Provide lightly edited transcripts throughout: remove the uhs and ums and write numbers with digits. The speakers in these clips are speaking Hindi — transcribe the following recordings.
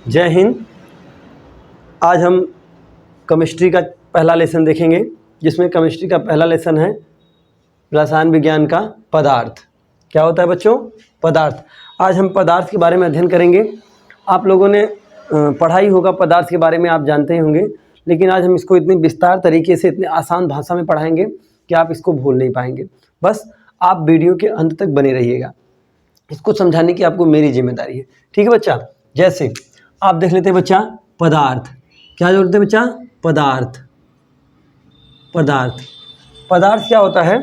जय हिंद। आज हम केमिस्ट्री का पहला लेसन देखेंगे, जिसमें केमिस्ट्री का पहला लेसन है रसायन विज्ञान का पदार्थ। क्या होता है बच्चों? पदार्थ। आज हम पदार्थ के बारे में अध्ययन करेंगे। आप लोगों ने पढ़ा ही होगा पदार्थ के बारे में, आप जानते ही होंगे, लेकिन आज हम इसको इतनी विस्तार तरीके से, इतने आसान भाषा में पढ़ाएंगे कि आप इसको भूल नहीं पाएंगे। बस आप वीडियो के अंत तक बने रहिएगा, इसको समझाने की आपको मेरी जिम्मेदारी है। ठीक है बच्चा? जैसे आप देख लेते हैं बच्चा, पदार्थ। क्या जोड़ते हैं बच्चा? पदार्थ। पदार्थ पदार्थ क्या होता है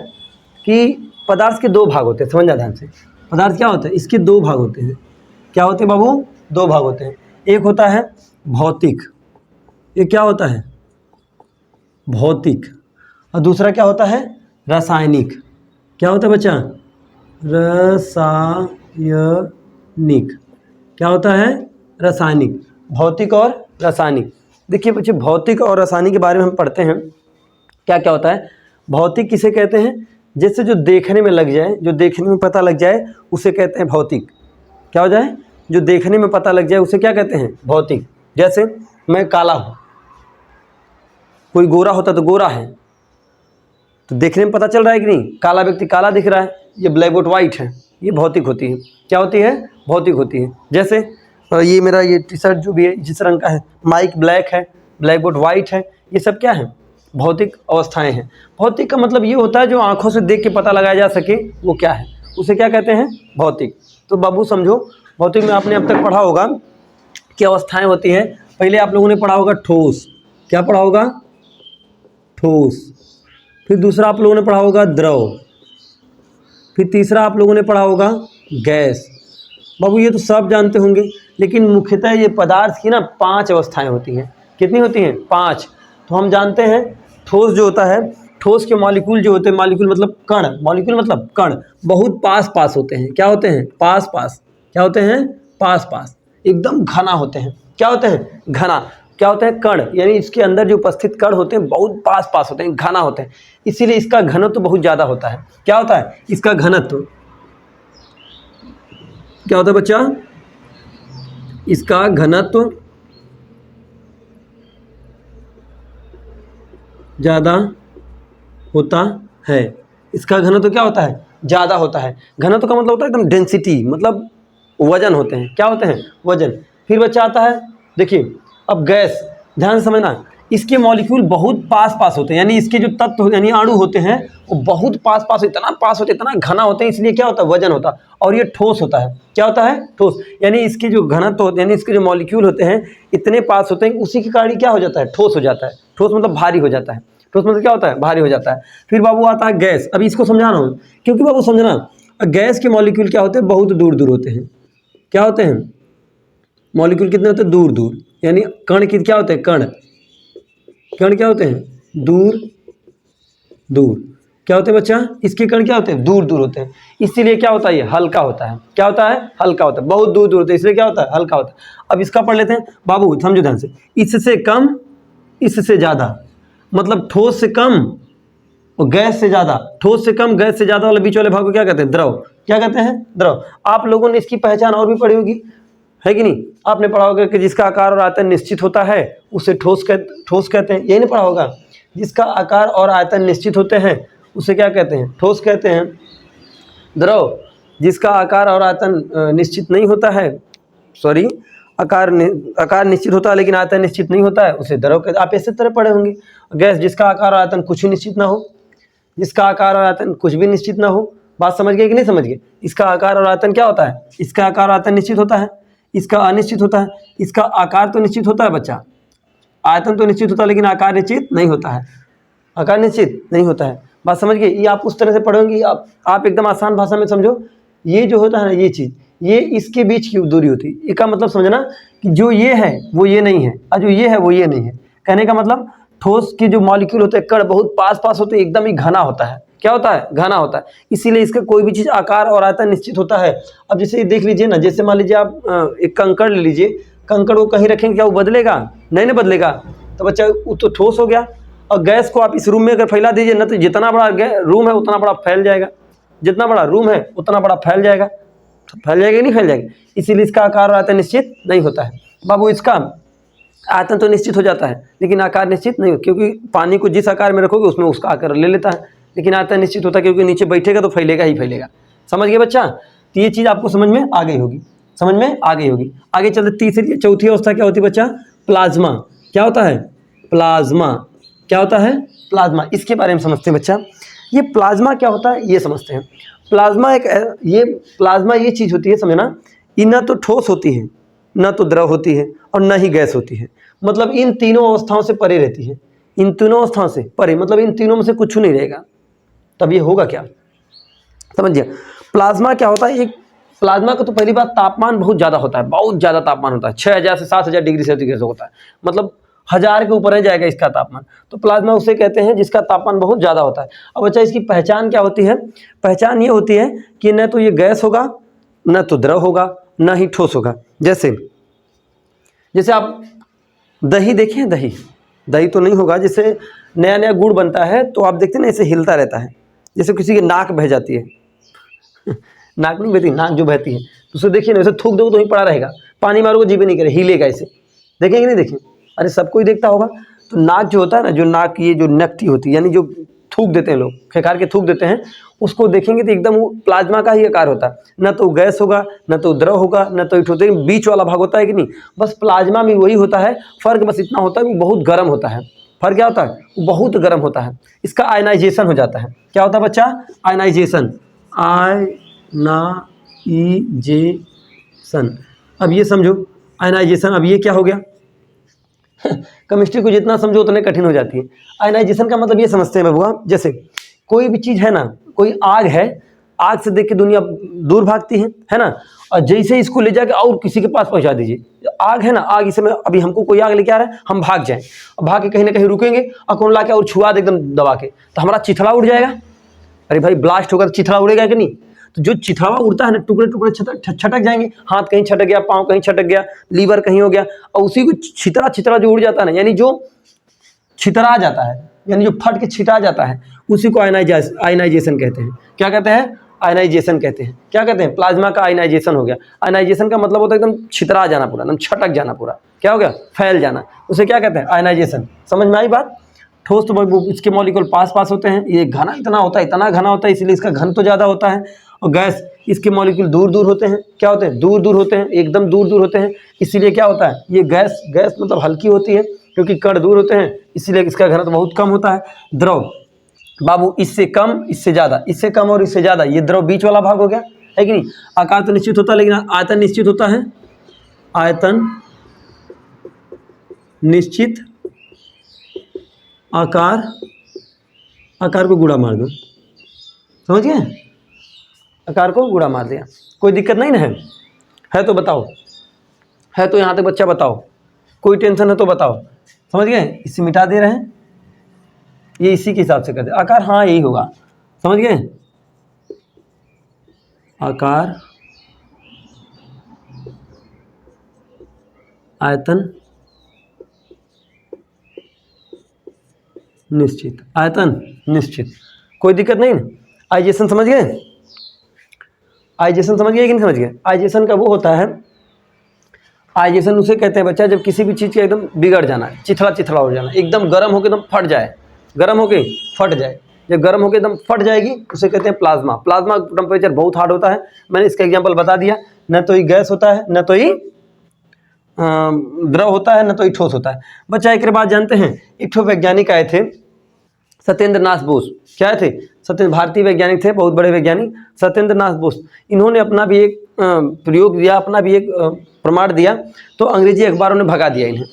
कि पदार्थ के दो भाग होते हैं। समझना ध्यान से। पदार्थ क्या होता है? इसके दो भाग होते हैं। क्या होते हैं बाबू? दो भाग होते हैं। एक होता है भौतिक, ये क्या होता है? भौतिक। और दूसरा क्या होता है? रासायनिक। क्या होता है बच्चा? रासायनिक। क्या होता है? रासायनिक। भौतिक और रासायनिक। देखिए बच्चे, भौतिक और रासायनिक के बारे में हम पढ़ते हैं। क्या क्या होता है? भौतिक किसे कहते हैं? जैसे जो देखने में लग जाए, जो देखने में पता लग जाए, उसे कहते हैं भौतिक। क्या हो जाए? जो देखने में पता लग जाए उसे क्या कहते हैं? भौतिक। जैसे मैं काला हूँ, कोई गोरा होता तो गोरा है, तो देखने में पता चल रहा है कि नहीं? काला व्यक्ति काला दिख रहा है, ये ब्लैक बोर्ड वाइट है, ये भौतिक होती है। क्या होती है? भौतिक होती है। जैसे ये मेरा ये टी शर्ट जो भी है जिस रंग का है, माइक ब्लैक है, ब्लैक बोर्ड वाइट है, ये सब क्या है? भौतिक अवस्थाएं हैं। भौतिक का मतलब ये होता है जो आंखों से देख के पता लगाया जा सके वो क्या है, उसे क्या कहते हैं? भौतिक। तो बाबू समझो, भौतिक में आपने अब तक पढ़ा होगा कि अवस्थाएं होती है। पहले आप लोगों ने पढ़ा होगा ठोस। क्या पढ़ा होगा? ठोस। फिर दूसरा आप लोगों ने पढ़ा होगा द्रव। फिर तीसरा आप लोगों ने पढ़ा होगा गैस। बाबू ये तो सब जानते होंगे, लेकिन मुख्यतः ये पदार्थ की ना 5 अवस्थाएं होती हैं। कितनी होती हैं? 5। तो हम जानते हैं ठोस जो होता है, ठोस के मॉलिक्यूल जो होते हैं, मॉलिक्यूल मतलब कण, मॉलिक्यूल मतलब कण, बहुत पास पास होते हैं। क्या होते हैं? पास पास। क्या होते हैं? पास पास। एकदम घना होते हैं। क्या होते हैं? घना। क्या होता है? कण, यानी इसके अंदर जो उपस्थित कण होते हैं बहुत पास पास होते हैं, घना होते हैं, इसीलिए इसका घनत्व बहुत ज़्यादा होता है। क्या होता है? इसका घनत्व क्या होता है बच्चा? इसका घनत्व ज़्यादा होता है। इसका घनत्व क्या होता है? ज़्यादा होता है। घनत्व का मतलब होता है एकदम डेंसिटी, मतलब वजन होते हैं। क्या होते हैं? वजन। फिर बच्चा आता है, देखिए अब गैस, ध्यान से समझना, इसके मॉलिक्यूल बहुत पास पास होते हैं, यानी इसके जो तत्व यानी अणु होते हैं वो बहुत पास पास, इतना पास होते हैं, इतना घना होते हैं, इसलिए क्या होता है? वजन होता है। और ये ठोस होता है। क्या होता है? ठोस। यानी इसके जो घनत्व होते हैं, यानी इसके जो मॉलिक्यूल होते हैं इतने पास होते हैं, उसी के कारण क्या हो जाता है? ठोस हो जाता है। ठोस मतलब भारी हो जाता है। ठोस मतलब क्या होता है? भारी हो जाता है। फिर बाबू आता है गैस। अभी इसको समझा रहा हूँ, क्योंकि बाबू समझना, गैस के मॉलिक्यूल क्या होते हैं? बहुत दूर दूर होते हैं। क्या होते हैं? मॉलिक्यूल कितने होते हैं? दूर दूर। यानी कण की क्या होते हैं? कण। कण क्या होते हैं? दूर दूर। क्या होते हैं बच्चा? इसके कण क्या होते हैं? दूर दूर होते हैं, इसीलिए क्या होता है? ये हल्का होता है। क्या होता है? हल्का होता है। बहुत दूर दूर होते हैं, इसलिए क्या होता है? हल्का होता है। अब इसका पढ़ लेते हैं बाबू, समझो ध्यान से। इससे कम, इससे ज़्यादा, मतलब ठोस से कम और गैस से ज़्यादा। ठोस से कम, गैस से ज़्यादा वाले बीच वाले भाग को क्या कहते हैं? द्रव। क्या कहते हैं? द्रव। आप लोगों ने इसकी पहचान और भी पढ़ी होगी, है कि नहीं? आपने पढ़ा होगा कि जिसका आकार और आयतन निश्चित होता है उसे ठोस कहते हैं। यही नहीं पढ़ा होगा? जिसका आकार और आयतन निश्चित होते हैं उसे क्या कहते हैं? ठोस कहते हैं। द्रव, जिसका आकार और आयतन निश्चित नहीं होता है, सॉरी, आकार निश्चित होता है लेकिन आयतन निश्चित नहीं होता है, उसे द्रव कहते हैं। आप इसी तरह पढ़े होंगे। गैस, जिसका आकार और आयतन कुछ भी निश्चित ना हो, जिसका आकार और आयतन कुछ भी निश्चित ना हो। बात समझ गए कि नहीं समझ गए? इसका आकार और आयतन क्या होता है? इसका आकार और आयतन निश्चित होता है, इसका अनिश्चित होता है। इसका आकार तो निश्चित होता है बच्चा, आयतन तो निश्चित होता है, लेकिन आकार निश्चित नहीं होता है। आकार निश्चित नहीं होता है। बात समझ गए? ये आप उस तरह से पढ़ोगे, आप एकदम आसान भाषा में समझो। ये जो होता है ना, ये चीज़, ये इसके बीच की दूरी होती है। इसका मतलब समझना कि जो ये है वो ये नहीं है, और जो ये है वो ये नहीं है। कहने का मतलब ठोस के जो मॉलिक्यूल होते हैं, कण बहुत पास पास होते हैं, एकदम ही घना होता है। क्या होता है? घना होता है। इसीलिए इसका कोई भी चीज़ आकार और आयतन निश्चित होता है। अब जैसे देख लीजिए ना, जैसे मान लीजिए आप एक कंकड़ ले लीजिए, कंकड़ को कहीं रखेंगे, क्या वो बदलेगा? नहीं ना बदलेगा। तो बच्चा वो तो ठोस हो गया। और गैस को आप इस रूम में अगर फैला दीजिए ना, तो जितना बड़ा रूम है उतना बड़ा फैल जाएगा। जितना बड़ा रूम है उतना बड़ा फैल जाएगा। फैल जाएगा नहीं फैल जाएगा? इसीलिए इसका आकार और आयतन निश्चित नहीं होता है। बाबू इसका आयतन तो निश्चित हो जाता है लेकिन आकार निश्चित नहीं, क्योंकि पानी को जिस आकार में रखोगे उसमें उसका आकार ले लेता है, लेकिन आयतन निश्चित होता है क्योंकि नीचे बैठेगा तो फैलेगा ही फैलेगा। समझ गए बच्चा? तो ये चीज़ आपको समझ में आ गई होगी, समझ में आ गई होगी। आगे चलते तीसरी चौथी अवस्था क्या होती है बच्चा? प्लाज्मा। क्या होता है? प्लाज्मा। क्या होता है? प्लाज्मा। इसके बारे में समझते हैं बच्चा। ये प्लाज्मा क्या होता है ये समझते हैं। प्लाज्मा ये चीज़ होती है, समझना, ये ना तो ठोस होती है, न तो द्रव होती है और न ही गैस होती है। मतलब इन तीनों अवस्थाओं से परे रहती है, इन तीनों अवस्थाओं से परे, मतलब इन तीनों में से कुछ नहीं रहेगा। तब ये होगा क्या? समझिए प्लाज्मा क्या होता है। एक प्लाज्मा का तो पहली बात तापमान बहुत ज़्यादा होता है, बहुत ज़्यादा तापमान होता है, 6000 से 7000 डिग्री सेल्सियस होता है, मतलब 1000 के ऊपर ही जाएगा इसका तापमान। तो प्लाज्मा उसे कहते हैं जिसका तापमान बहुत ज़्यादा होता है। अब बच्चा इसकी पहचान क्या होती है? पहचान ये होती है कि न तो ये गैस होगा, न तो द्रव होगा, न ही ठोस होगा। जैसे आप दही देखें, दही तो नहीं होगा। जैसे नया नया गुड़ बनता है तो आप देखते हैं ना ऐसे हिलता रहता है, जैसे किसी की नाक बह जाती है नाक नहीं बहती, नाक जो बहती है, तो उसे देखिए ना, ऐसे थूक दो तो वहीं पड़ा रहेगा, पानी मारोगे जीभ नहीं करे, हिलेगा ऐसे। देखेंगे नहीं? देखें, अरे सबको ही देखता होगा। तो नाक जो होता है ना, जो नाक ये जो नकटी होती है, यानी जो थूक देते हैं लोग, खेखार के थूक देते हैं, उसको देखेंगे तो एकदम वो प्लाज्मा का ही आकार होता है। न तो गैस होगा, न तो द्रव होगा, न तो ठोस, बीच वाला भाग होता है कि नहीं, बस प्लाज्मा में वही होता है। फर्क बस इतना होता है वो बहुत गर्म होता है। फर्क क्या होता है? वो बहुत गर्म होता है। इसका आयनाइजेशन हो जाता है। क्या होता है बच्चा? आयनाइजेशन। आयनाइजेशन। अब ये समझो आयनाइजेशन, अब ये क्या हो गया केमिस्ट्री को जितना समझो उतने कठिन हो जाती है। आयनाइजेशन का मतलब ये समझते हैं बबुआ, जैसे कोई भी चीज़ है ना, कोई आग है, आग से देख के दुनिया दूर भागती है ना, और जैसे इसको ले जाके और किसी के पास पहुंचा दीजिए, आग है ना, आग इस समय अभी हमको कोई आग लेके आ रहा है, हम भाग जाएं और भाग के कहीं ना कहीं रुकेंगे और कौन ला के और छुआ दे एकदम दबा के, तो हमारा चिथड़ा उड़ जाएगा। अरे भाई ब्लास्ट होगा तो चिथड़ा उड़ेगा कि नहीं? तो जो चिथड़ा उड़ता है ना, टुकड़े टुकड़े छटक जाएंगे, हाथ कहीं छटक गया, पाँव कहीं छटक गया, लीवर कहीं हो गया, और उसी को छितरा जो उड़ जाता है ना, यानी जो छितरा जाता है, यानी जो फट के छिटा जाता है, उसी को आयनाइजेशन कहते हैं। क्या कहते हैं? आयनाइजेशन कहते हैं। क्या कहते हैं? प्लाज्मा का आयनाइजेशन हो गया। आयनाइजेशन का मतलब होता है एकदम छितरा जाना पूरा, एकदम छटक जाना पूरा। क्या हो गया? फैल जाना। उसे क्या कहते हैं? आयनाइजेशन। समझ में आई बात? ठोस तो इसके मॉलिक्यूल पास होते हैं, ये घना इतना होता है, इतना घना होता है, इसलिए इसका घन तो ज़्यादा होता है। और गैस, इसके मॉलिक्यूल दूर होते हैं। क्या होते हैं? दूर होते हैं, एकदम दूर होते हैं, इसीलिए क्या होता है? ये गैस मतलब हल्की होती है, क्योंकि कण दूर होते हैं, इसीलिए इसका घनत्व बहुत कम होता है। द्रव बाबू, इससे कम, इससे ज़्यादा, इससे कम और इससे ज़्यादा, ये द्रव बीच वाला भाग हो गया, है कि नहीं? आकार तो निश्चित होता है लेकिन आयतन निश्चित होता है। आयतन निश्चित, आकार को गुणा मार दो। समझ गए? आकार को गुणा मार दिया, कोई दिक्कत नहीं ना है तो बताओ, है तो यहाँ तक बच्चा बताओ, कोई टेंशन है तो बताओ। समझ गए? इसे मिटा दे रहे हैं, ये इसी के हिसाब से कर दे। आकार, हाँ यही होगा। समझ गए? आकार, आयतन निश्चित, आयतन निश्चित, कोई दिक्कत नहीं ना? आइजेशन समझ गए? आइजेशन समझ गए कि नहीं समझ गए? आइजेशन का वो होता है, आइजेशन उसे कहते हैं बच्चा, जब किसी भी चीज़ का एकदम बिगड़ जाना, चिथड़ा हो जाना, एकदम गर्म होकर एकदम फट जाए, गर्म होके फट जाए। जब गर्म होकर एकदम फट जाएगी उसे कहते हैं प्लाज्मा। प्लाज्मा टेम्परेचर बहुत हार्ड होता है, मैंने इसका एग्जांपल बता दिया। न तो ही गैस होता है, न तो ही द्रव होता है, न तो ही ठोस होता है। बच्चा एक बात जानते हैं, एक ठो वैज्ञानिक आए थे, सत्येंद्र नाथ बोस। क्या थे? भारतीय वैज्ञानिक थे, बहुत बड़े वैज्ञानिक, सत्येंद्र नाथ बोस। इन्होंने अपना भी एक प्रयोग दिया, अपना भी एक प्रमाण दिया, तो अंग्रेजी अखबारों ने भगा दिया इन्हें।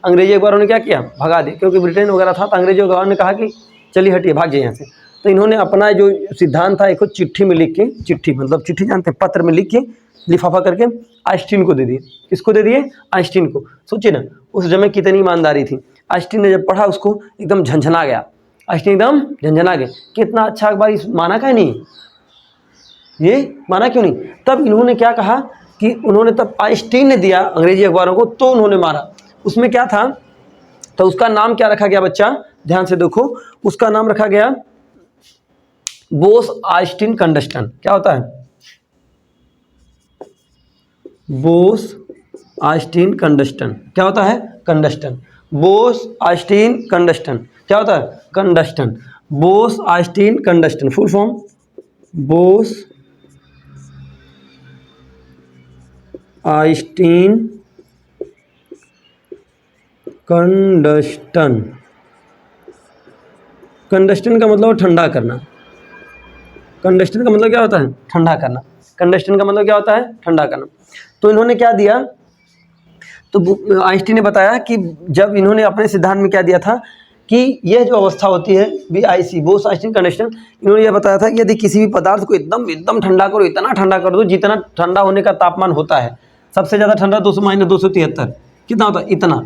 अंग्रेजी अखबारों ने क्या किया? भगा दिया, क्योंकि ब्रिटेन वगैरह था, तो अंग्रेजी अखबारों ने कहा कि चलिए हटिए, भाग जाइए यहाँ से। तो इन्होंने अपना जो सिद्धांत था एक चिट्ठी में लिख के, चिट्ठी मतलब चिट्ठी जानते हैं, पत्र में लिख के लिफाफा करके आइंस्टीन को दे दिए। किसको दे दिए? आइंस्टीन को। सोचिए ना उस समय कितनी ईमानदारी थी। आइंस्टीन ने जब पढ़ा उसको एकदम झंझना गया, आइंस्टीन एकदम झंझना गए, कितना अच्छा अखबार, इस माना क्या नहीं, ये माना क्यों नहीं? तब इन्होंने क्या कहा कि उन्होंने, तब आइंस्टीन ने दिया अंग्रेजी अखबारों को, तो उन्होंने मारा। उसमें क्या था? तो उसका नाम क्या रखा गया बच्चा? ध्यान से देखो, उसका नाम रखा गया बोस आइंस्टीन कंडक्शन। क्या होता है? बोस आइंस्टीन कंडक्शन क्या होता है? कंडक्शन। बोस आइंस्टीन कंडक्शन क्या होता है? Conduction. Bose Einstein conduction full form Bose Einstein conduction. Conduction का मतलब ठंडा करना। कंडक्शन का मतलब क्या होता है? ठंडा करना। कंडक्शन का मतलब क्या होता है? ठंडा करना। तो इन्होंने क्या दिया, तो आइंस्टीन ने बताया कि जब इन्होंने अपने सिद्धांत में क्या दिया था कि यह जो अवस्था होती है BIC बोस आइंस्टीन कंडक्शन, इन्होंने यह बताया था कि यदि किसी भी पदार्थ को एकदम एकदम ठंडा करो, इतना ठंडा कर दो जितना ठंडा होने का तापमान होता है, सबसे ज़्यादा ठंडा 200-273 कितना होता है? इतना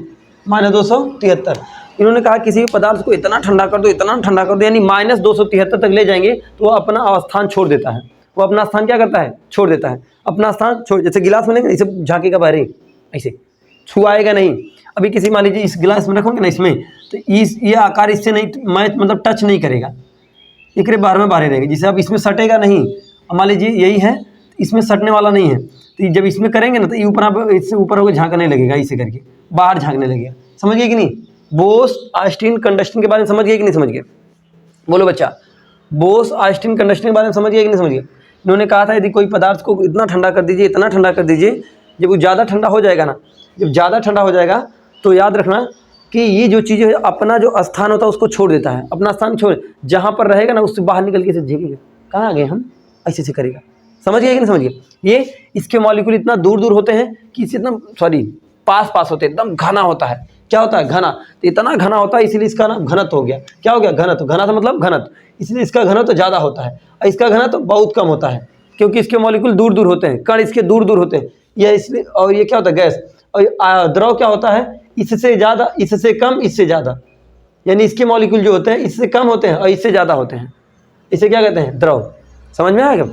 -273। इन्होंने कहा किसी भी पदार्थ को इतना ठंडा कर दो, इतना ठंडा कर दो, यानी -273 तक ले जाएंगे तो वो अपना अवस्थान छोड़ देता है। वो अपना स्थान क्या करता है? छोड़ देता है। अपना स्थान छोड़, जैसे गिलास में लेंगे इसे झाँकेगा बाहर, ऐसे छुआएगा नहीं। अभी किसी मान लीजिए इस गिलास में रखोगे ना इसमें, तो ये आकार इससे नहीं मैच मतलब टच नहीं करेगा, एक बार में बाहर रहेगा। जैसे अब इसमें सटेगा नहीं, अब मान लीजिए यही है, इसमें सटने वाला नहीं है, तो जब इसमें करेंगे ना तो ये ऊपर इससे ऊपर होकर झाँकने लगेगा, इसे करके बाहर झाँकने लगेगा। समझ गए कि नहीं? बोस आइंस्टीन कंडक्शन के बारे में समझ गए कि नहीं समझ गए? बोलो बच्चा, बोस आइंस्टीन कंडक्शन के बारे में समझ गए कि नहीं समझ गए? इन्होंने कहा था यदि कोई पदार्थ को इतना ठंडा कर दीजिए, इतना ठंडा कर दीजिए, जब वो ज़्यादा ठंडा हो जाएगा ना, जब ज़्यादा ठंडा हो जाएगा तो याद रखना कि ये जो चीज़ है अपना जो स्थान होता है उसको छोड़ देता है। अपना स्थान छोड़, जहाँ पर रहेगा ना उससे बाहर निकल के इसे झेकेगा। कहाँ आ गए हम? ऐसे से करेगा। समझ गए कि नहीं समझ गए? ये इसके मॉलिक्यूल इतना दूर दूर होते हैं कि इससे एकदम पास पास होते हैं, एकदम घना होता है। क्या होता है? घना। तो इतना घना होता है इसलिए इसका नाम घनत्व हो गया। क्या हो गया? घनत्व। घनत्व मतलब घनत्व, इसलिए इसका घनत्व ज़्यादा होता है और इसका घनत्व बहुत कम होता है, क्योंकि इसके मॉलिक्यूल दूर दूर होते हैं, कण इसके दूर दूर होते हैं। यह इसलिए, और ये क्या होता है? गैस। और द्रव क्या होता है? इससे ज़्यादा, इससे कम, इससे ज़्यादा, यानी इसके मॉलिक्यूल जो होते हैं इससे कम होते हैं और इससे ज़्यादा होते हैं। इसे क्या कहते हैं? द्रव। समझ में आया?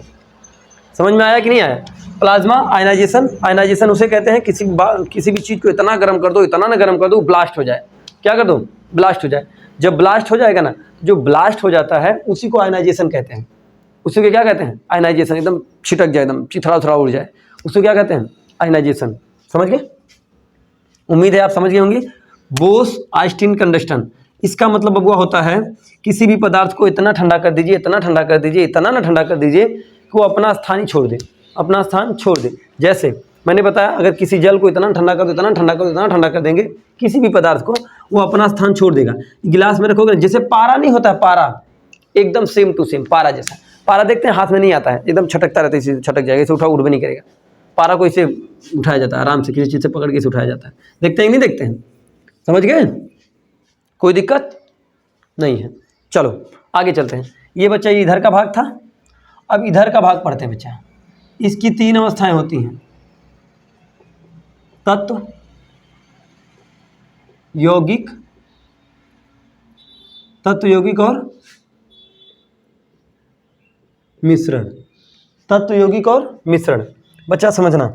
समझ में आया कि नहीं आया? Plasma ionization. आयनाइजेशन उसे कहते हैं किसी भी चीज़ को इतना गर्म कर दो, इतना ना गर्म कर दो ब्लास्ट हो जाए। क्या कर दो? ब्लास्ट हो जाए। जब ब्लास्ट हो जाएगा ना, जो ब्लास्ट हो जाता है उसी को आयनाइजेशन कहते हैं। उसी को क्या कहते हैं? आयनाइजेशन। एकदम छिटक जाए, एकदम चिथड़ा उथड़ा उड़ जाए, उसको क्या कहते हैं? आयनाइजेशन। समझ गए? उम्मीद है आप समझ गए होंगे। बोस आइंस्टीन कंडक्शन, इसका मतलब अब वह होता है किसी भी पदार्थ को इतना ठंडा कर दीजिए, इतना ठंडा कर दीजिए, इतना ना ठंडा कर दीजिए कि वो अपना स्थान ही छोड़ दे, अपना स्थान छोड़ दे। जैसे मैंने बताया, अगर किसी जल को इतना ठंडा कर दो, इतना ठंडा कर दो, इतना ठंडा कर देंगे किसी भी पदार्थ को, वो अपना स्थान छोड़ देगा। गिलास में रखोगे, जैसे पारा नहीं होता है, पारा एकदम सेम टू सेम पारा जैसा। पारा देखते हैं हाथ में नहीं आता है, एकदम छटकता रहता है, इसे छटक जाएगा, इसे उठा उठ भी नहीं करेगा। पारा को इसे उठाया जाता है आराम से, किसी चीज़ से पकड़ के इसे उठाया जाता है। देखते हैं कि नहीं देखते हैं? समझ गए? कोई दिक्कत नहीं है। चलो आगे चलते हैं। ये बच्चा ये इधर का भाग था, अब इधर का भाग पढ़ते हैं बच्चा। इसकी 3 अवस्थाएं होती हैं: तत्व, यौगिक, तत्व यौगिक और मिश्रण। तत्व यौगिक और मिश्रण, बच्चा समझना,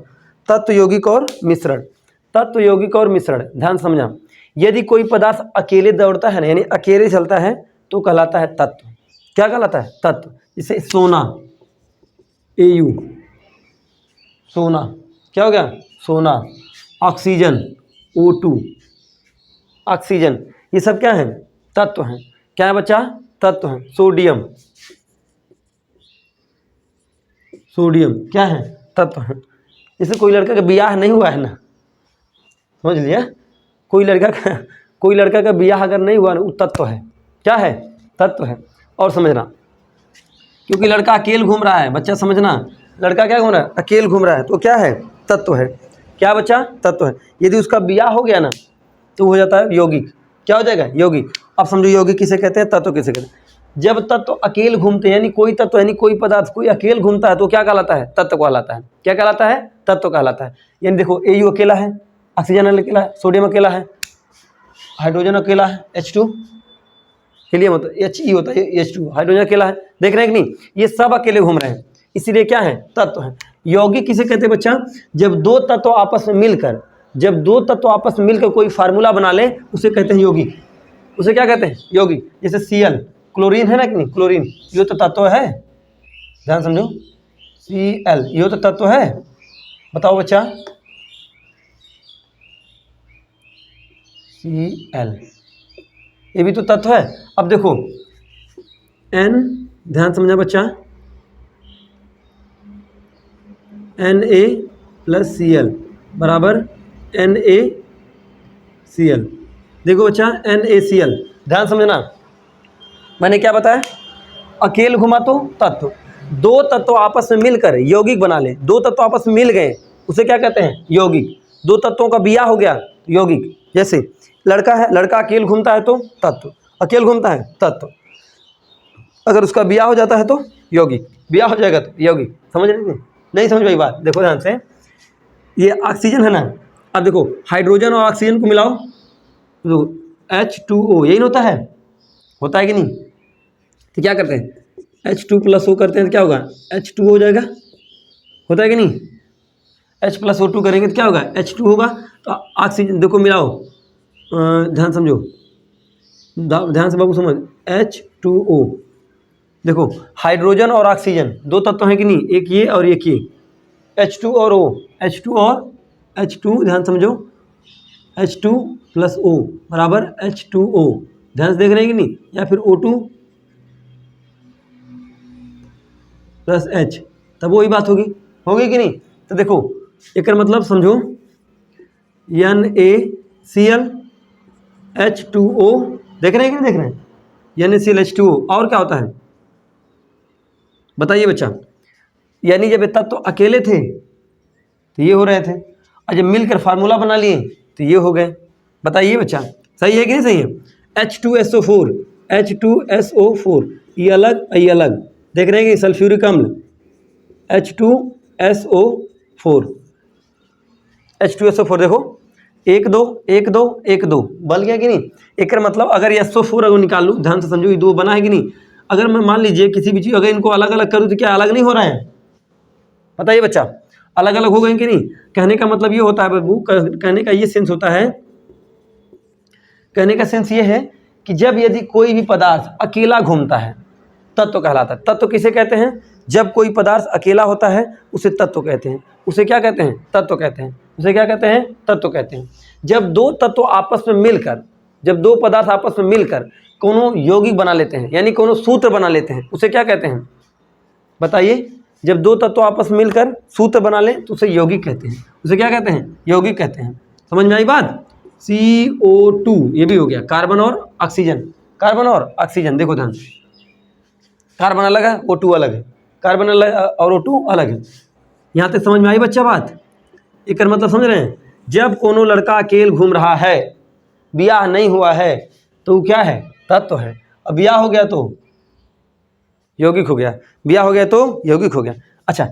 तत्व यौगिक और मिश्रण। तत्व यौगिक और मिश्रण ध्यान समझना। यदि कोई पदार्थ अकेले दौड़ता है ना, यानी अकेले चलता है, तो कहलाता है तत्व। क्या कहलाता है? तत्व। जैसे सोना, AU सोना, क्या हो गया? सोना। ऑक्सीजन, O2 ऑक्सीजन, ये सब क्या है? तत्व हैं। क्या है बच्चा? तत्व हैं। सोडियम, सोडियम क्या है? तत्व है। जैसे कोई लड़का का ब्याह नहीं हुआ है ना, समझ लिया? कोई लड़का का ब्याह अगर नहीं हुआ ना, वो तत्व है। क्या है? तत्व है। और समझना, क्योंकि लड़का अकेले घूम रहा है, बच्चा समझना, लड़का क्या घूम रहा है? अकेले घूम रहा है, तो क्या है? तत्व है। क्या बच्चा? तत्व है। यदि उसका ब्याह हो गया ना, तो हो जाता है यौगिक। क्या हो जाएगा? यौगिक। अब समझो यौगिक किसे कहते हैं, तत्व किसे कहते हैं। जब तत्व अकेले घूमते हैं, यानी कोई तत्व, यानी कोई पदार्थ कोई अकेले घूमता है, तो क्या कहलाता है? तत्व कहलाता है। क्या कहलाता है? तत्व कहलाता है। यानी देखो, AU अकेला है, ऑक्सीजन अकेला है, सोडियम अकेला है, हाइड्रोजन अकेला है, H2, हीलियम होता है, HE होता है, H2, हाइड्रोजन अकेला है। देख रहे हैं कि नहीं? ये सब अकेले घूम रहे हैं, इसीलिए क्या है? तत्व है। यौगिक किसे कहते हैं बच्चा? जब दो तत्व आपस में मिलकर कोई फार्मूला बना ले, उसे कहते हैं यौगिक। उसे क्या कहते हैं? यौगिक। जैसे Cl, क्लोरीन है ना कि नहीं? क्लोरीन, ये तो तत्व है, ध्यान समझो। Cl, ये तो तत्व है। बताओ बच्चा, Cl, ये भी तो तत्व है। अब देखो N, ध्यान समझना बच्चा, Na प्लस Cl बराबर NaCl। देखो बच्चा NaCl, ध्यान समझना, मैंने क्या बताया, अकेले घुमा तो तत्व, दो तत्व आपस में मिलकर यौगिक बना ले, दो तत्व आपस में मिल गए उसे क्या कहते हैं, यौगिक। दो तत्वों का बिया हो गया यौगिक। जैसे लड़का है, लड़का अकेले घूमता है तो तत्व, अकेले घूमता है तत्व, अगर उसका बिया हो जाता है तो यौगिक, बिया हो जाएगा तो यौगिक। समझ रहे नहीं समझ पाई बात? देखो ध्यान से, ये ऑक्सीजन है ना, अब देखो हाइड्रोजन और ऑक्सीजन को मिलाओ तो H2O, यही होता है कि नहीं? तो क्या करते हैं, H2 प्लस O करते हैं तो क्या होगा, H2 हो जाएगा, होता है कि नहीं? H प्लस O2 करेंगे तो क्या होगा, H2 होगा। तो ऑक्सीजन देखो मिलाओ, ध्यान समझो, ध्यान से बाबू समझ, H2O, देखो हाइड्रोजन और ऑक्सीजन दो तत्व हैं कि नहीं, एक ये और एक ये, H2 और O, H2 और H2, ध्यान समझो, H2 प्लस O बराबर H2O, ध्यान से देख रहे हैं कि नहीं, या फिर O2 प्लस H, तब वही बात होगी कि नहीं? तो देखो एक मतलब समझो, NaCl H2O, देख रहे हैं कि नहीं देख रहे हैं, NaCl H2O, और क्या होता है बताइए बच्चा, यानी जब ये तत्व अकेले थे तो ये हो रहे थे, और जब मिलकर फार्मूला बना लिए तो ये हो गए। बताइए बच्चा, सही है कि नहीं सही है? H2SO4, H2SO4, ये अलग, देख रहे हैं कि सल्फ्यूरिक अम्ल H2SO4, H2SO4 देखो 1 2 1 2 1 2 बन गया कि नहीं? एक मतलब अगर ये SO4 अगर निकाल लूँ, ध्यान से समझो, ये दो बना है कि नहीं? अगर मैं मान लीजिए किसी भी चीज़ अगर इनको अलग अलग करूँ तो क्या अलग नहीं हो रहा है? बताइए बच्चा, अलग अलग हो गए कि नहीं? कहने का मतलब ये होता है बाबू, कहने का ये सेंस होता है, कहने का सेंस ये है कि जब यदि कोई भी पदार्थ अकेला घूमता है तत्व कहलाता है। तत्व किसे कहते हैं? जब कोई पदार्थ अकेला होता है उसे तत्व कहते हैं। उसे क्या कहते हैं? तत्व कहते हैं। उसे क्या कहते हैं? तत्व कहते हैं। जब दो तत्व आपस में मिलकर, जब दो पदार्थ आपस में मिलकर कोनो यौगिक बना लेते हैं, यानी कोनो सूत्र बना लेते हैं, उसे क्या कहते हैं? बताइए, जब दो तत्व आपस में मिलकर सूत्र बना लें तो उसे यौगिक कहते हैं। उसे क्या कहते हैं? यौगिक कहते हैं। समझ में आई बात? CO2 ये भी हो गया, कार्बन और ऑक्सीजन, कार्बन और ऑक्सीजन, देखो ध्यान से, कार्बन अलग है, O2 अलग है, कार्बन अलग और O2 अलग है। यहाँ तक समझ में आई बच्चा बात? एक मतलब समझ रहे हैं? जब कोनो लड़का अकेले घूम रहा है, ब्याह नहीं हुआ है, तो वो क्या है? तत्व है। अब ब्याह हो गया तो यौगिक हो गया, ब्याह हो गया तो यौगिक हो गया। अच्छा,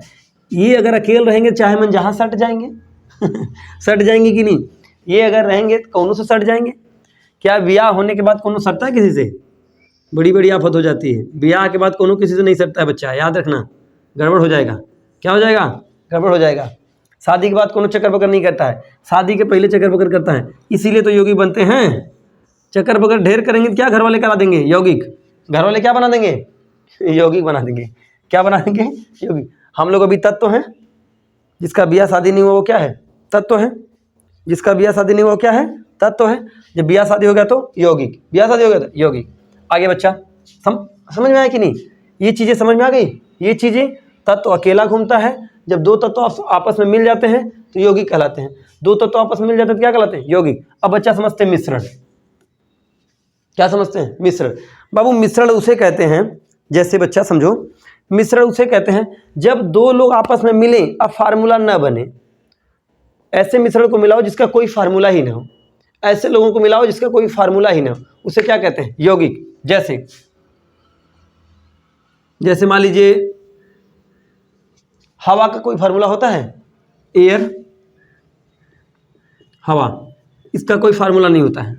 ये अगर अकेले रहेंगे चाहे मन जहाँ सट जाएंगे सट जाएंगे कि नहीं? ये अगर रहेंगे तो कौनों से सट जाएंगे? क्या ब्याह होने के बाद कोनो सटता है किसी से? बड़ी बड़ी आफत हो जाती है। ब्याह के बाद कोनो किसी से नहीं सटता है बच्चा, याद रखना, गड़बड़ हो जाएगा। क्या हो जाएगा? गड़बड़ हो जाएगा। शादी के बाद कोनो चक्कर पकड़ नहीं करता है, शादी के पहले चक्कर पकड़ करता है, इसीलिए तो योगी बनते हैं। चक्कर पकड़ ढेर करेंगे तो क्या घर वाले करा देंगे? यौगिक। घर वाले क्या बना देंगे? यौगिक बना देंगे। क्या बना देंगे? यौगिक। हम लोग अभी तत्व हैं, जिसका ब्याह शादी नहीं हुआ वो क्या है? तत्व है। जिसका ब्याह शादी नहीं हुआ वो क्या है? तत्व है। जब ब्याह शादी हो गया तो यौगिक, ब्याह शादी हो गया तो यौगिक। आगे बच्चा समझ में आया कि नहीं? ये चीज़ें समझ में आ गई? ये चीज़ें, तत्व अकेला घूमता है, जब दो तत्व आपस में मिल जाते हैं तो यौगिक कहलाते हैं। दो तत्व आपस में मिल जाते हैं तो क्या कहलाते हैं? यौगिक। अब बच्चा समझते हैं मिश्रण। क्या समझते हैं? मिश्रण। बाबू मिश्रण उसे कहते हैं, जैसे बच्चा समझो, मिश्रण उसे कहते हैं जब दो लोग आपस में मिलें अब फार्मूला न बने। ऐसे मिश्रण को मिलाओ जिसका कोई फार्मूला ही ना हो, ऐसे लोगों को मिलाओ जिसका कोई फार्मूला ही ना हो, उसे क्या कहते हैं? यौगिक। जैसे मान लीजिए हवा का कोई फार्मूला होता है? एयर, हवा, इसका कोई फार्मूला नहीं होता है।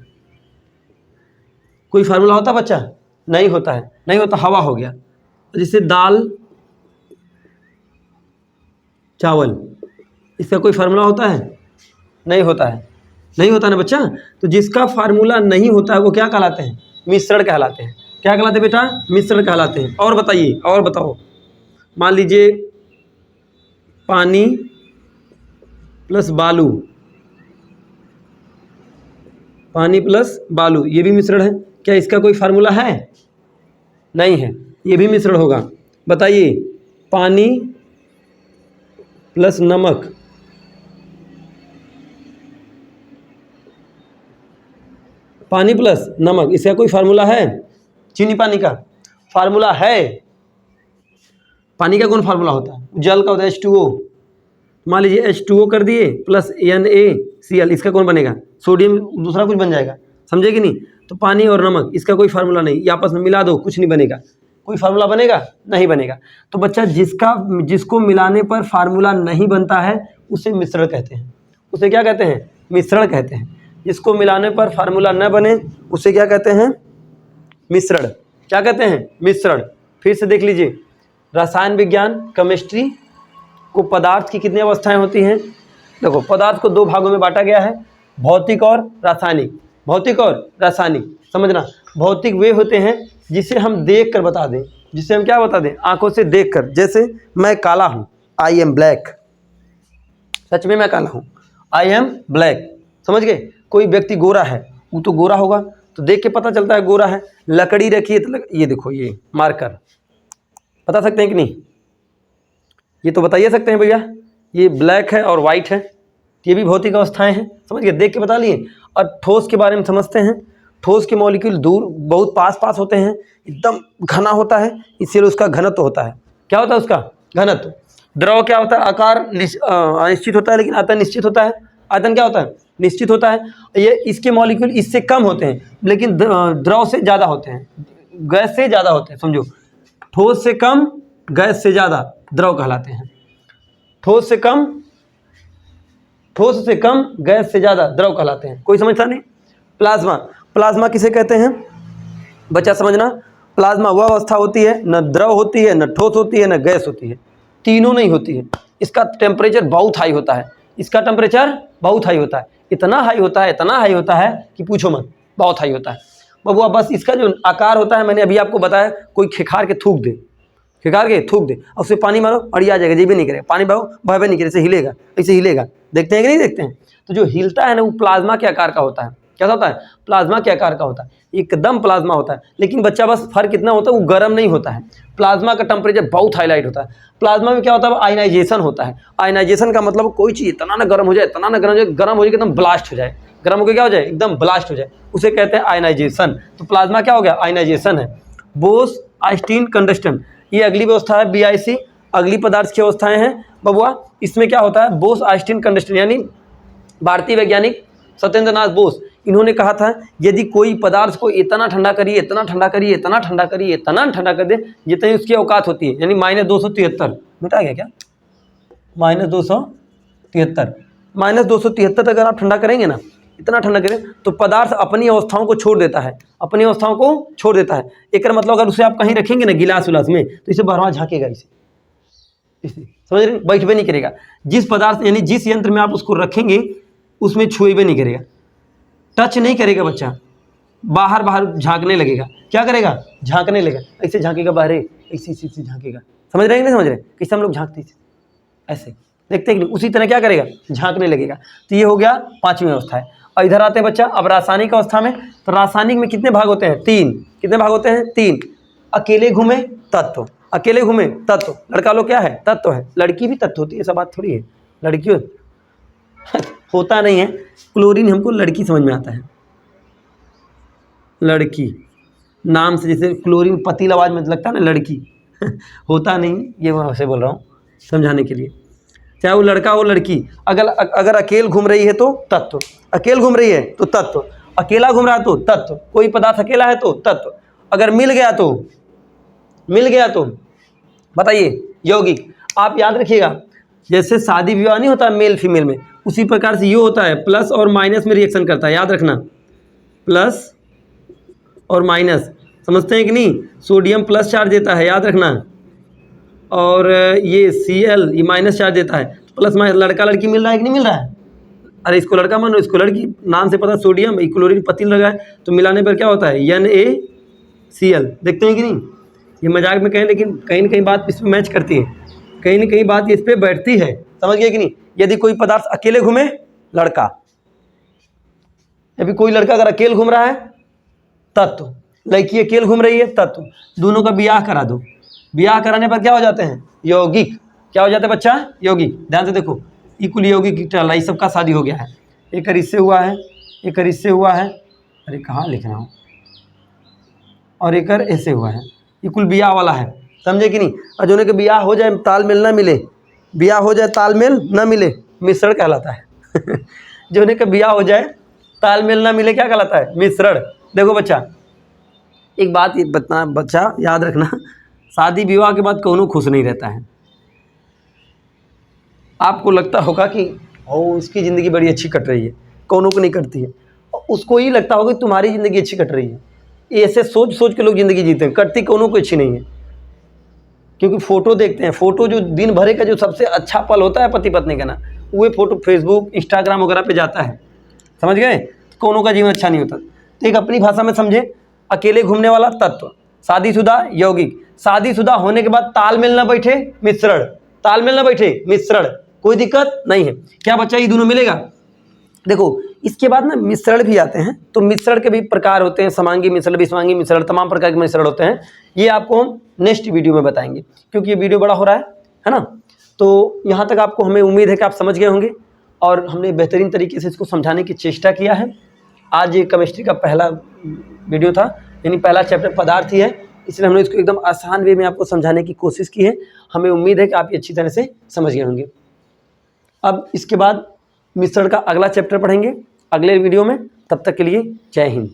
कोई फार्मूला होता बच्चा? नहीं होता है, नहीं होता, हवा हो गया। जैसे दाल, चावल, इसका कोई फार्मूला होता है? नहीं होता है, नहीं होता ना बच्चा। तो जिसका फार्मूला नहीं होता है वो क्या कहलाते हैं? मिश्रण कहलाते हैं। क्या कहलाते हैं बेटा? मिश्रण कहलाते हैं। और बताइए, और बताओ, मान लीजिए पानी प्लस बालू, पानी प्लस बालू, ये भी मिश्रण है। क्या इसका कोई फार्मूला है? नहीं है, ये भी मिश्रण होगा। बताइए, पानी प्लस नमक, पानी प्लस नमक, इसका कोई फार्मूला है? चीनी पानी का फार्मूला है? पानी का कौन फार्मूला होता है? जल का होता है H2O। मान लीजिए H2O कर दिए प्लस NaCl, इसका कौन बनेगा? सोडियम दूसरा कुछ बन जाएगा, समझे कि नहीं? तो पानी और नमक, इसका कोई फार्मूला नहीं, ये आपस में मिला दो, कुछ नहीं बनेगा। कोई फार्मूला बनेगा? नहीं बनेगा। तो बच्चा जिसको मिलाने पर फार्मूला नहीं बनता है उसे मिश्रण कहते हैं। उसे क्या कहते हैं? मिश्रण कहते हैं। जिसको मिलाने पर फार्मूला न बने उसे क्या कहते हैं? मिश्रण। क्या कहते हैं? मिश्रण। फिर से देख लीजिए, रसायन विज्ञान केमिस्ट्री को पदार्थ की कितनी अवस्थाएं होती हैं? देखो, पदार्थ को दो भागों में बांटा गया है, भौतिक और रासायनिक। भौतिक और रासायनिक, समझना। भौतिक वे होते हैं जिसे हम देख कर बता दें, जिसे हम क्या बता दें? आंखों से देख कर। जैसे मैं काला हूँ, आई एम ब्लैक, सच में मैं काला हूँ, आई एम ब्लैक, समझ गए? कोई व्यक्ति गोरा है, वो तो गोरा होगा, तो देख के पता चलता है गोरा है। लकड़ी रखी है तो ये देखो, ये मार्कर, बता सकते हैं कि नहीं? ये तो बताइए सकते हैं भैया, ये ब्लैक है और वाइट है, ये भी भौतिक अवस्थाएं हैं, समझ गए? देख के बता लिए। और ठोस के बारे में समझते हैं। ठोस के मॉलिक्यूल दूर बहुत पास होते हैं, एकदम घना होता है, इसीलिए उसका घनत्व होता है। क्या होता है उसका? घनत्व। द्रव क्या होता है? आकार अनिश्चित होता है, लेकिन आयतन निश्चित होता है। आयतन क्या होता है? निश्चित होता है। ये इसके मॉलिक्यूल इससे कम होते हैं, लेकिन द्रव से ज़्यादा होते हैं, गैस से ज़्यादा होते हैं। समझो, ठोस से कम, गैस से ज़्यादा द्रव कहलाते हैं। ठोस से कम, गैस से ज़्यादा द्रव कहलाते हैं। कोई समझता नहीं? प्लाज्मा, प्लाज्मा किसे कहते हैं? बच्चा समझना, प्लाज्मा वह अवस्था होती है, न द्रव होती है, न ठोस होती है, न गैस होती है, तीनों नहीं होती है। इसका टेम्परेचर बहुत हाई होता है, इसका टेम्परेचर बहुत हाई होता है, इतना हाई होता है, इतना हाई होता है कि पूछो मत, बहुत हाई होता है बबुआ। बस इसका जो आकार होता है, मैंने अभी आपको बताया, कोई खिखार के थूक दे, और उससे पानी मारो अड़िया जाएगा, जी भी नहीं करेगा, पानी बहाओ भय नहीं करे, ऐसे हिलेगा, ऐसे हिलेगा। देखते हैं कि नहीं देखते हैं? तो जो हिलता है ना, वो प्लाज्मा के आकार का होता है। क्या होता है? प्लाज्मा के आकार का होता है, एकदम प्लाज्मा होता है। लेकिन बच्चा बस फर्क इतना होता है, वो गर्म नहीं होता है। प्लाज्मा का टेम्परेचर बहुत हाईलाइट होता है। प्लाज्मा में क्या होता है? आयनाइजेशन होता है। आयनाइजेशन का मतलब कोई चीज़ इतना ना गर्म हो जाए, इतना ना गर्म हो जाए, गर्म हो जाए एकदम ब्लास्ट हो जाए, गर्म होकर क्या हो जाए? एकदम ब्लास्ट हो जाए, उसे कहते हैं आयनाइजेशन। तो प्लाज्मा क्या हो गया? आयनाइजेशन है। बोस आइंस्टीन कंडक्शन, ये अगली व्यवस्था है, BIC, अगली पदार्थ की अवस्थाएं हैं बबुआ। इसमें क्या होता है? बोस आइंस्टीन कंडक्शन, यानी भारतीय वैज्ञानिक सत्येंद्र नाथ बोस, इन्होंने कहा था यदि कोई पदार्थ को इतना ठंडा करिए, इतना ठंडा करिए, इतना ठंडा करिए, इतना ठंडा कर दे जितनी उसकी औकात होती है, यानी -273, मिटा गया क्या? -273 अगर आप ठंडा करेंगे ना, इतना ठंडा करें, तो पदार्थ अपनी अवस्थाओं को छोड़ देता है, अपनी अवस्थाओं को छोड़ देता है। एक मतलब अगर उसे आप कहीं रखेंगे ना गिलास उलास में, तो इसे बार-बार झाँकेगा, इसे समझ रहे? बैठबे नहीं करेगा। जिस पदार्थ यानी जिस यंत्र में आप उसको रखेंगे उसमें छुएबे नहीं करेगा, टच नहीं करेगा बच्चा, बाहर झांकने लगेगा। क्या करेगा? झांकने लगेगा, ऐसे झांकेगा बाहर, ऐसे झांकेगा। समझ रहे हैं कि नहीं समझ रहे? कैसे हम लोग झांकते ऐसे, देखते हैं कि नहीं? उसी तरह क्या करेगा? झांकने लगेगा। तो ये हो गया पांचवी अवस्था है। और इधर आते हैं बच्चा अब रासायनिक अवस्था में। तो रासायनिक में कितने भाग होते हैं? 3। कितने भाग होते हैं? 3। अकेले घूमे तत्व, अकेले घूमे तत्व। लड़का लोग क्या है? तत्व है। लड़की भी तत्व होती है, ऐसा बात थोड़ी है। लड़की होता नहीं है, क्लोरीन हमको लड़की समझ में आता है, लड़की नाम से, जैसे क्लोरीन पतील आवाज में लगता है ना लड़की होता नहीं, ये मैं वैसे बोल रहा हूँ समझाने के लिए। चाहे वो लड़का हो लड़की, अगर अकेले घूम रही है तो तत्व, अकेले घूम रही है तो तत्व, अकेला घूम रहा है तो तत्व, कोई पदार्थ अकेला है तो तत्व, अगर मिल गया तो बताइए यौगिक। आप याद रखिएगा, जैसे शादी विवाह नहीं होता मेल फीमेल में, उसी प्रकार से ये होता है, प्लस और माइनस में रिएक्शन करता है, याद रखना, प्लस और माइनस, समझते हैं कि नहीं? सोडियम प्लस चार्ज देता है, याद रखना, और ये Cl ये माइनस चार्ज देता है। प्लस माइनस, लड़का लड़की मिल रहा है कि नहीं मिल रहा है? अरे इसको लड़का मानो, इसको लड़की, नाम से पता सोडियम क्लोरीन पतील लगा है, तो मिलाने पर क्या होता है? NaCl। देखते हैं कि नहीं? ये मजाक में कहें, लेकिन कहीं ना कहीं बात इस पर मैच करती है, कहीं ना कहीं बात इस पर बैठती है, समझ गए कि नहीं? यदि कोई पदार्थ अकेले घूमे, लड़का, या फिर कोई लड़का अगर अकेले घूम रहा है तत्व, लड़की अकेले घूम रही है तत्व, दोनों का ब्याह करा दो, ब्याह कराने पर क्या हो जाते हैं? यौगिक। क्या हो जाता है बच्चा? यौगिक। ध्यान से देखो, इकुल यौगिक टहलाई, सबका शादी हो गया है, एक इससे हुआ है, एक इससे हुआ है, अरे कहाँ लिख रहा हूँ, और एक ऐसे हुआ है, इकुल ब्याह वाला है, समझे कि नहीं? और जो के ब्याह हो जाए तालमेल ना मिले, ब्याह हो जाए तालमेल ना मिले, मिश्रण कहलाता है। जो के ब्याह हो जाए तालमेल ना मिले क्या कहलाता है? मिश्रण। देखो बच्चा, एक बात बच्चा याद रखना, शादी विवाह के बाद कौनो खुश नहीं रहता है। आपको लगता होगा कि उसकी ज़िंदगी बड़ी अच्छी कट रही है, कौनों को नहीं कटती है, उसको ही लगता होगा कि तुम्हारी ज़िंदगी अच्छी कट रही है। ऐसे सोच सोच के लोग ज़िंदगी जीते हैं, कटती कौनों को अच्छी नहीं है, क्योंकि फ़ोटो देखते हैं। फ़ोटो जो दिन भरे का जो सबसे अच्छा पल होता है पति पत्नी का ना, वो फ़ोटो फेसबुक इंस्टाग्राम वगैरह पे जाता है, समझ गए? कौनों का जीवन अच्छा नहीं होता। तो एक अपनी भाषा में समझे, अकेले घूमने वाला तत्व, शादीशुदा यौगिक, शादीशुदा होने के बाद तालमेल ना बैठे मिश्रण, तालमेल ना बैठे मिश्रण, कोई दिक्कत नहीं है। क्या बच्चा ये दोनों मिलेगा? देखो इसके बाद ना मिश्रण भी आते हैं, तो मिश्रण के भी प्रकार होते हैं, समांगी मिश्रण, विषमांगी मिश्रण, तमाम प्रकार के मिश्रण होते हैं। ये आपको हम नेक्स्ट वीडियो में बताएंगे, क्योंकि ये वीडियो बड़ा हो रहा है ना। तो यहाँ तक आपको, हमें उम्मीद है कि आप समझ गए होंगे, और हमने बेहतरीन तरीके से इसको समझाने की चेष्टा किया है। आज ये केमिस्ट्री का पहला वीडियो था, यानी पहला चैप्टर पदार्थ ही है, इसलिए हमने इसको एकदम आसान वे में आपको समझाने की कोशिश की है। हमें उम्मीद है कि आप ये अच्छी तरह से समझ गए होंगे। अब इसके बाद मिश्रण का अगला चैप्टर पढ़ेंगे अगले वीडियो में। तब तक के लिए जय हिंद।